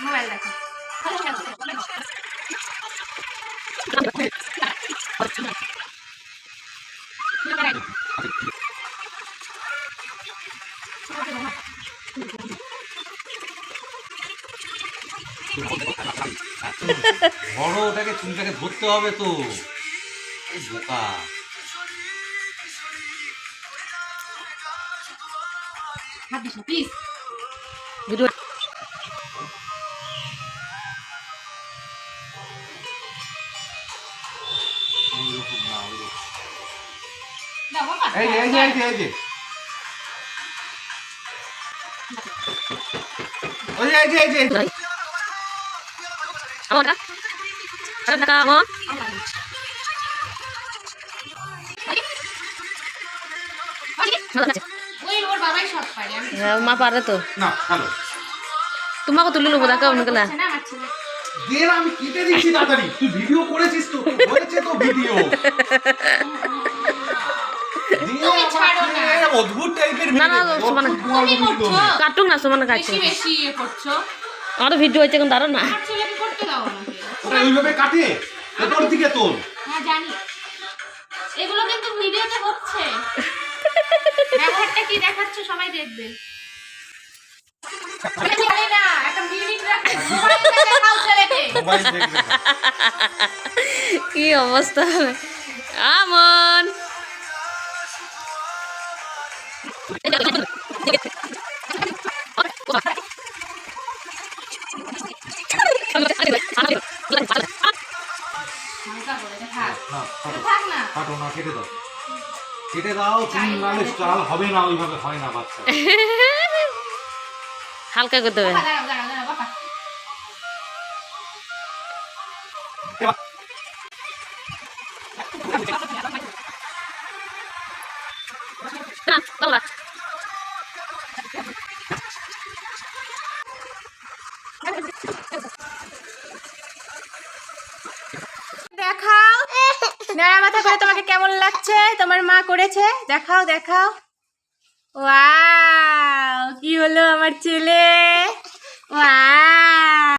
Mobile দেখো। বড় ওটাকে চুলটাকে ধরতে হবে তো, এই বোকা। হাত দিস না প্লিজ। ভিডিও ওইরকম না, ওইরকম। দাও বাবা। এই যে এই যে এই যে এই যে ওই যে এই যে এই যে আমার না আরে টাকা আমার ওই ওর বাবাই সব পারে। আমি মা পারে তো না ভালো তোমাকে তুলে নেবো দেখা অনেক না হচ্ছে না আমার ছেলে। দে না, আমি কেটে দিচ্ছি তাড়াতাড়ি। তুই ভিডিও করেছিস তো, হয়েছে তো ভিডিও। তুমি ছাড়ো না। অদ্ভুত টাইপের না, না, ভিডিও। সমানে। তুমি করছো কাটুক না সমান কাটছে বেশি বেশি ইয়ে করছো। আমার ভিডিও হয়েছে এখন দাঁড়ান না আমার ছেলেকে করতে দাও আমাকে। ওরা ওইভাবে কাটে, ওপর দিকে তোল। হ্যাঁ জানি, এগুলো কিন্তু ভিডিওতে হচ্ছে। ব্যবহারটা কি দেখাচ্ছ সবাই দেখবে। জানি না, একটা মিনিট রাখতে মোবাইলটা দেখাও ছেলেকে। মোবাইল দেখবে না। কি অবস্থা আমন হালকা করে দেখা। না, কাটো। থাক না। কাটো না, কেটে দাও। কেটে দাও, চুল নালে চাল হবে না, ওইভাবে হয় না বাচ্চা। হালকা করতে হবে বাবা, দাঁড়াও দাঁড়াও দাঁড়াও বাবা। না তোমরা দেখাও নাড়া মাথা করে তোমাকে কেমন লাগছে, তোমার মা করেছে, দেখাও দেখাও। ওয়াও কি হলো আমার ছেলে, ওয়াও।